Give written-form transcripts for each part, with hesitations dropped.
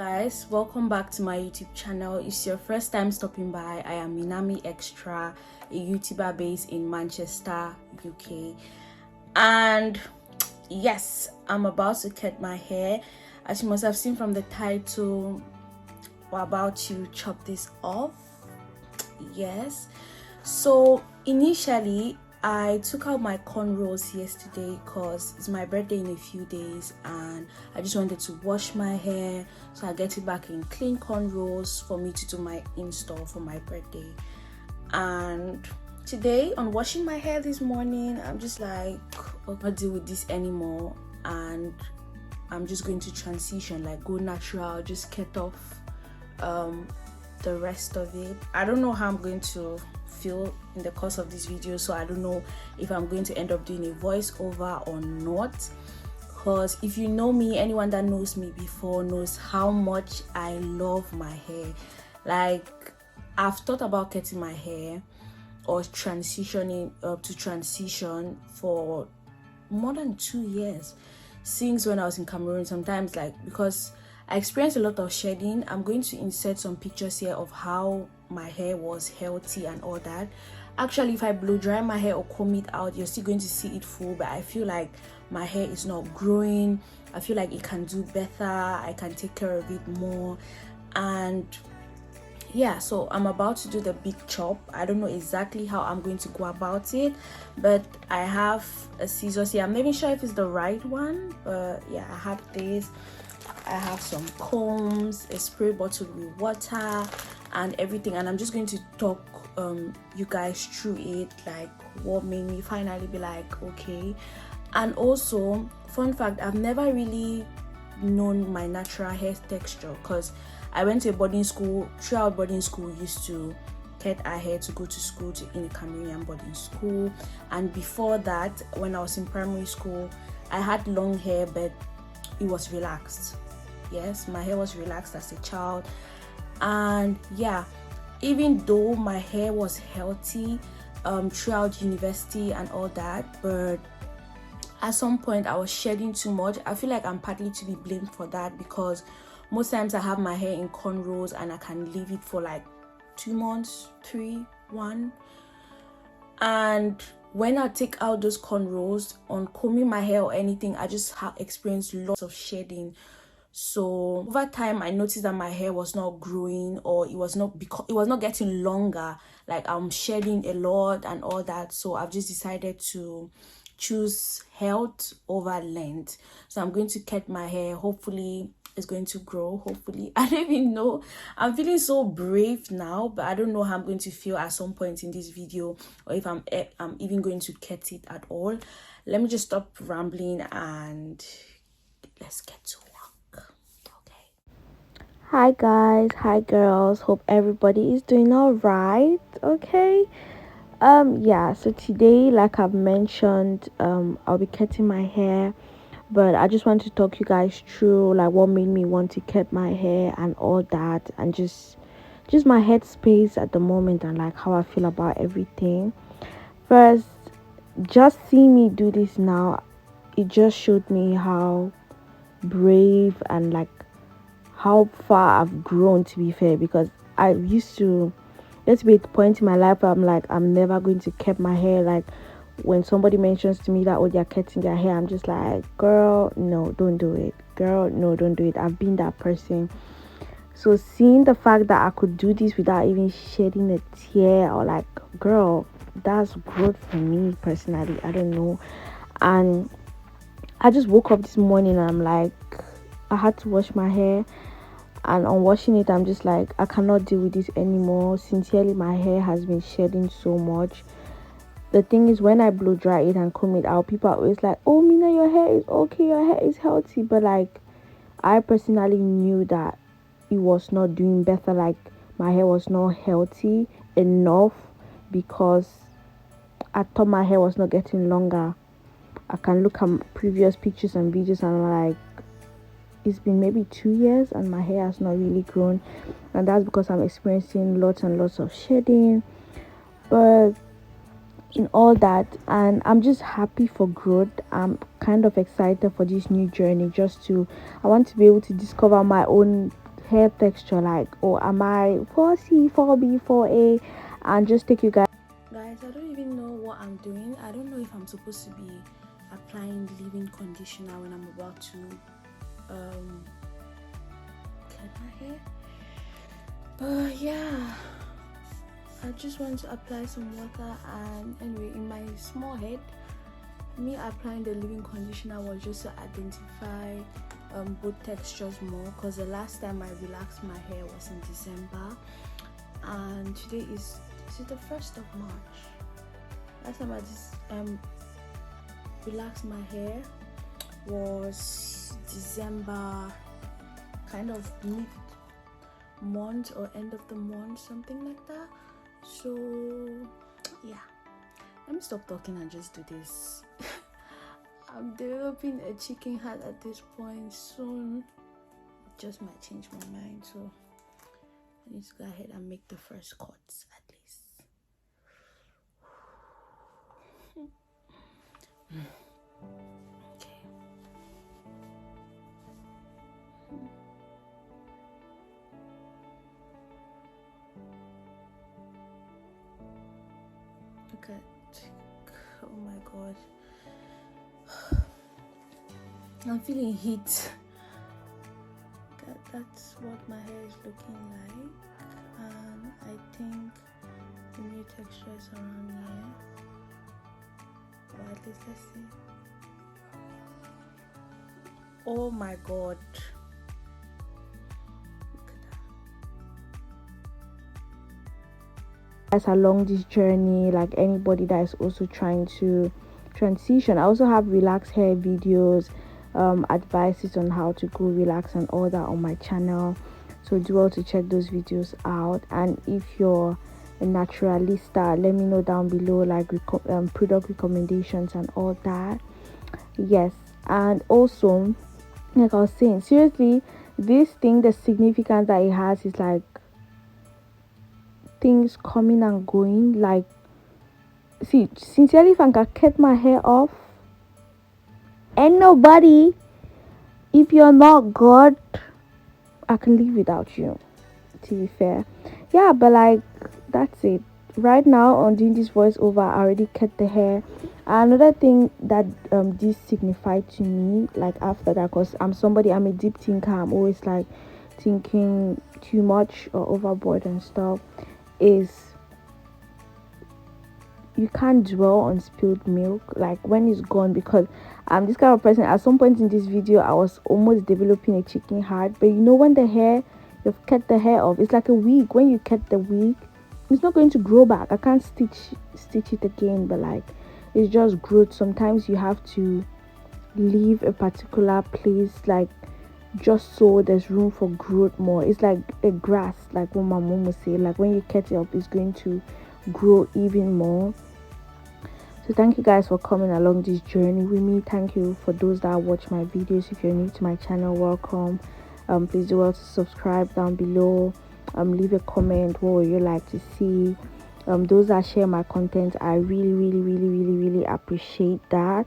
Guys, welcome back to my YouTube channel. If it's your first time stopping by, I am Minami Extra, a YouTuber based in Manchester, UK. And yes, I'm about to cut my hair. As you must have seen from the title, we're about to chop this off. Yes, so initially I took out my cornrows yesterday because it's my birthday in a few days and I just wanted to wash my hair so I get it back in clean cornrows for me to do my install for my birthday. And today, on washing my hair this morning, I'm just like, I can't deal with this anymore, and I'm just going to transition, like go natural, just cut off the rest of it. I don't know how I'm going to feel in the course of this video, so I don't know if I'm going to end up doing a voiceover or not, because if you know me, anyone that knows me before knows how much I love my hair. Like, I've thought about cutting my hair or transitioning to transition for more than 2 years, since when I was in Cameroon. Sometimes, like, because I experienced a lot of shedding, I'm going to insert some pictures here of how my hair was healthy and all that. Actually, if I blow dry my hair or comb it out, you're still going to see it full, but I feel like my hair is not growing. I feel like it can do better, I can take care of it more. And yeah, so I'm about to do the big chop. I don't know exactly how I'm going to go about it, but I have a scissors here. I'm not even sure if it's the right one, but yeah, I have this. I have some combs, a spray bottle with water and everything, and I'm just going to talk you guys through it, like what made me finally be like, okay. And also, fun fact, I've never really known my natural hair texture because I went to a boarding school. Throughout boarding school, we used to cut our hair to go to school, in a Cameroonian boarding school. And before that, when I was in primary school, I had long hair, but it was relaxed. Yes, my hair was relaxed as a child. And yeah, even though my hair was healthy throughout university and all that, but at some point I was shedding too much. I feel like I'm partly to be blamed for that, because most times I have my hair in cornrows and I can leave it for like 2 months, 3, 1. And when I take out those cornrows, on combing my hair or anything, I just experienced lots of shedding. So over time, I noticed that my hair was not growing, or it was not getting longer. Like, I'm shedding a lot and all that. So I've just decided to choose health over length. So I'm going to cut my hair. Hopefully it's going to grow. Hopefully, I don't even know. I'm feeling so brave now, but I don't know how I'm going to feel at some point in this video, or if I'm even going to cut it at all. Let me just stop rambling and let's get to work. Okay. Hi guys, hi girls. Hope everybody is doing all right. Okay. Yeah, so today, like I've mentioned, I'll be cutting my hair, but I just want to talk you guys through like what made me want to cut my hair and all that, and just my headspace at the moment, and like how I feel about everything. First, just seeing me do this now, it just showed me how brave and like how far I've grown, to be fair, because I used to, let's be at the point in my life where I'm like, I'm never going to cut my hair. Like, when somebody mentions to me that, oh, they're cutting their hair, I'm just like, girl, no, don't do it. Girl, no, don't do it. I've been that person. So seeing the fact that I could do this without even shedding a tear, or like, girl, that's growth for me personally. I don't know. And I just woke up this morning and I'm like, I had to wash my hair. And on washing it, I'm just like, I cannot deal with this anymore. Sincerely, my hair has been shedding so much. The thing is, when I blow dry it and comb it out, people are always like, oh, Mina, your hair is okay, your hair is healthy. But like, I personally knew that it was not doing better. Like, my hair was not healthy enough, because I thought my hair was not getting longer. I can look at previous pictures and videos and I'm like, it's been maybe 2 years and my hair has not really grown, and that's because I'm experiencing lots and lots of shedding. But in all that, and I'm just happy for growth. I'm kind of excited for this new journey. I want to be able to discover my own hair texture like, or am I 4C, 4B, 4A, and just take you guys. Guys, I don't even know what I'm doing. I don't know if I'm supposed to be applying leave-in conditioner when I'm about to cut my hair. But yeah, I just want to apply some water, and anyway, in my small head, me applying the leave-in conditioner was just to identify both textures more, because the last time I relaxed my hair was in December, and today is it the 1st of March. Last time I just relaxed my hair was December, kind of mid-month or end of the month, something like that. So yeah, let me stop talking and just do this. I'm developing a chicken heart at this point. Soon just might change my mind, so I need to go ahead and make the first cuts at least. Okay. Look at, oh my god, I'm feeling heat. That's what my hair is looking like, and I think the new texture is around here, or at least let's see. Oh my god, look at that. Along this journey, like anybody that is also trying to transition. I also have relax hair videos, advices on how to go relax and all that on my channel, so do well to check those videos out. And if you're a naturalista, let me know down below, like product recommendations and all that. Yes, and also, like I was saying, seriously, this thing, the significance that it has is like things coming and going. Like, see, sincerely, if I can cut my hair off, ain't nobody, if you're not God, I can live without you, to be fair. Yeah, but like, that's it. Right now, on doing this voiceover, I already cut the hair. Another thing that this signified to me, like after that, because I'm a deep thinker, I'm always like thinking too much or overboard and stuff, is you can't dwell on spilled milk like when it's gone, because I'm this kind of person. At some point in this video, I was almost developing a chicken heart, but you know, when you've cut the hair off, it's like a wig. When you cut the wig, it's not going to grow back. I can't stitch it again, but like, it's just growth. Sometimes you have to leave a particular place, like, just so there's room for growth more. It's like a grass, like what my mom would say, like when you cut it up, it's going to grow even more. So thank you guys for coming along this journey with me. Thank you for those that watch my videos. If you're new to my channel, welcome. Please do well to subscribe down below. Leave a comment, what would you like to see. Those that share my content, I really appreciate that.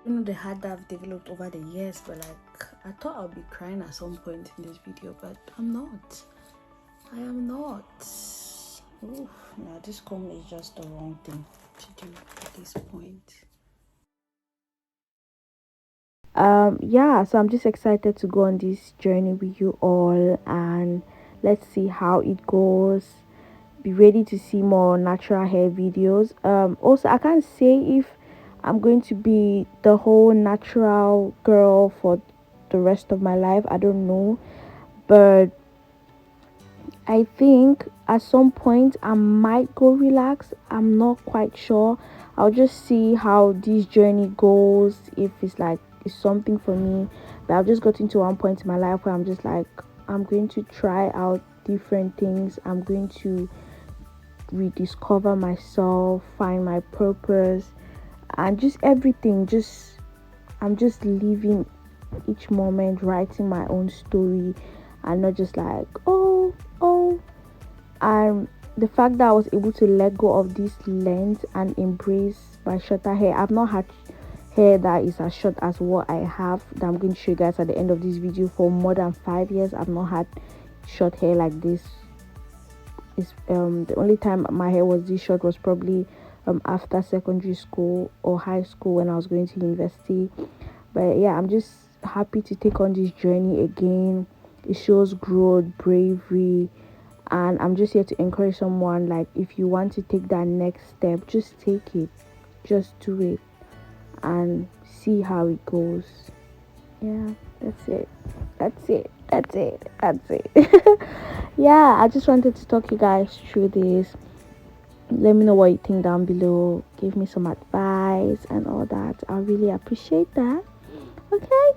You know the heart that I've developed over the years, but like, I thought I'll be crying at some point in this video, but I'm not. I am not. Oof, now this comb is just the wrong thing to do at this point. Yeah, so I'm just excited to go on this journey with you all, and let's see how it goes. Be ready to see more natural hair videos. Also, I can't say if I'm going to be the whole natural girl for the rest of my life. I don't know, but I think at some point I might go relax. I'm not quite sure. I'll just see how this journey goes, if it's like it's something for me. But I've just gotten to one point in my life where I'm just like, I'm going to try out different things. I'm going to rediscover myself, find my purpose, and just everything. I'm just living each moment, writing my own story, and not just like, oh. And the fact that I was able to let go of this length and embrace my shorter hair. I've not had hair that is as short as what I have, that I'm going to show you guys at the end of this video. For more than 5 years I've not had short hair like this. Is the only time my hair was this short was probably after secondary school or high school when I was going to university. But yeah, I'm just happy to take on this journey again. It shows growth, bravery, and I'm just here to encourage someone, like, if you want to take that next step, just take it, just do it and see how it goes. Yeah, that's it. Yeah, I just wanted to talk you guys through this. Let me know what you think down below. Give me some advice and all that. I really appreciate that. Okay.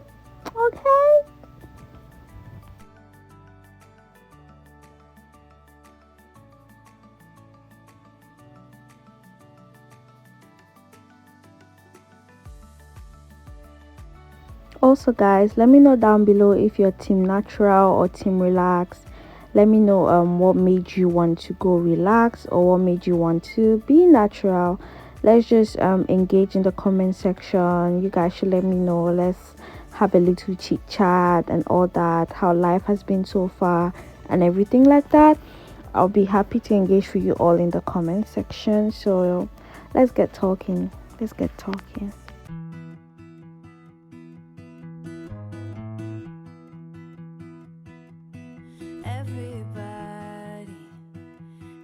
Also guys, let me know down below if you're team natural or team relax. Let me know what made you want to go relax or what made you want to be natural. Let's just engage in the comment section. You guys should let me know. Let's have a little chit chat and all that, how life has been so far and everything like that. I'll be happy to engage with you all in the comment section. So let's get talking. Everybody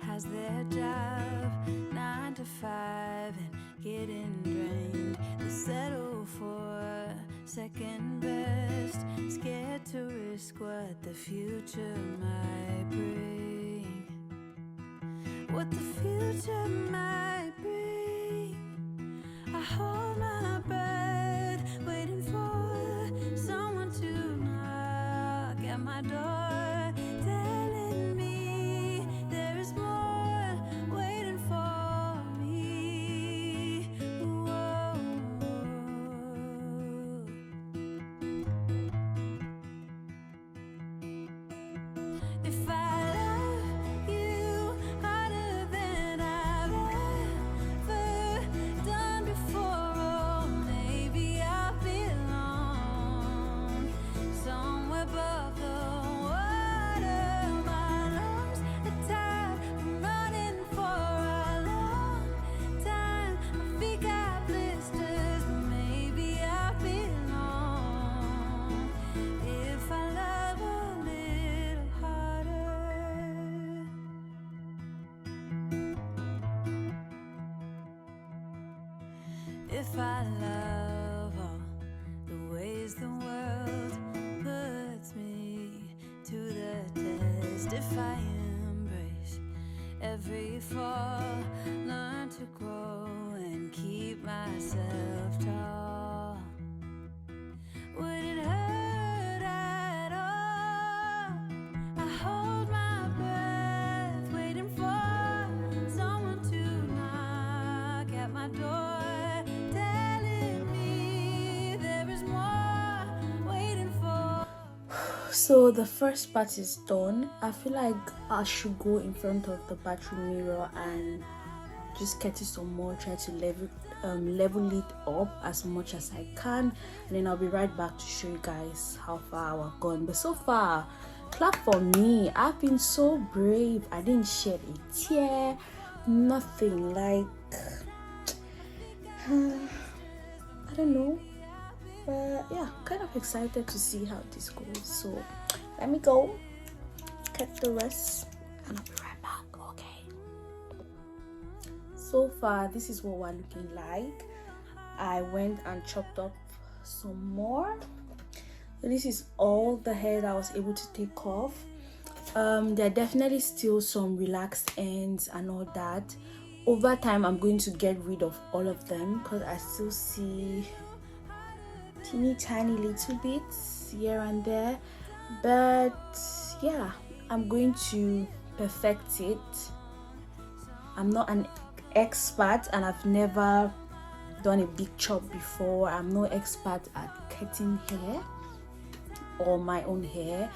has their job, 9 to 5, and getting drained. They settle for second best, scared to risk what the future might bring. What the future might bring. I hold my breath, waiting for someone to knock at my door, telling me there is more waiting for me. Whoa. If I love you harder than I've ever done before, or maybe I belong somewhere above the water. My lungs are tired, I'm running for a long time. My feet got blisters, but maybe I belong if I love a little harder. If I love all the ways the world puts me to the test, if I embrace every fall, learn to grow and keep myself tall, would it hurt at all? I hold my breath, waiting for someone to knock at my door, telling me there is more waiting for. So the first part is done. I feel like I should go in front of the bathroom mirror and just get it some more, try to level it up as much as I can, and then I'll be right back to show you guys how far I've gone. But so far, clap for me. I've been so brave. I didn't shed a tear, nothing. Like I don't know, but yeah, kind of excited to see how this goes. So let me go cut the rest and I'll be right back. Okay, so far this is what we're looking like. I went and chopped up some more. So this is all the hair that I was able to take off. There are definitely still some relaxed ends and all that. Over time I'm going to get rid of all of them because I still see teeny tiny little bits here and there, but yeah, I'm going to perfect it. I'm not an expert and I've never done a big chop before. I'm no expert at cutting hair or my own hair,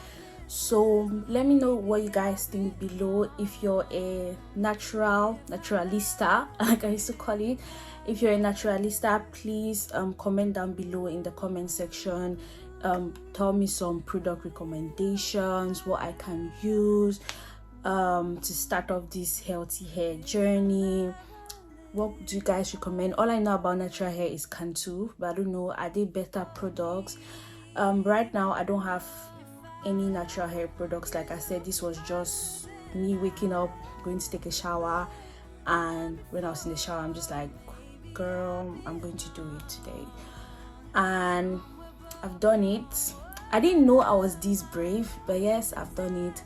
So let me know what you guys think below. If you're a naturalista, like I used to call it, if you're a naturalista, please comment down below in the comment section. Tell me some product recommendations, what I can use to start off this healthy hair journey. What do you guys recommend? All I know about natural hair is Cantu, but I don't know, are they better products? Right now I don't have any natural hair products. Like I said, this was just me waking up, going to take a shower, and when I was in the shower, I'm just like, girl, I'm going to do it today. And I've done it. I didn't know I was this brave, but yes, I've done it.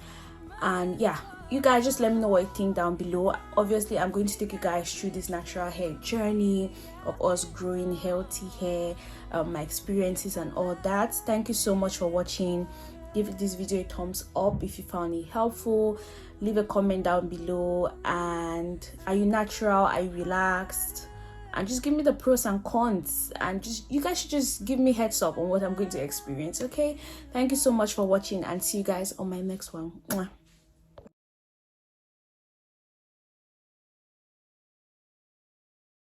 And yeah, you guys just let me know what you think down below. Obviously, I'm going to take you guys through this natural hair journey of us growing healthy hair, my experiences and all that. Thank you so much for watching. Give this video a thumbs up if you found it helpful. Leave a comment down below. And are you natural? Are you relaxed? And just give me the pros and cons, and just you guys should just give me heads up on what I'm going to experience. Okay, thank you so much for watching, and see you guys on my next one. Mwah.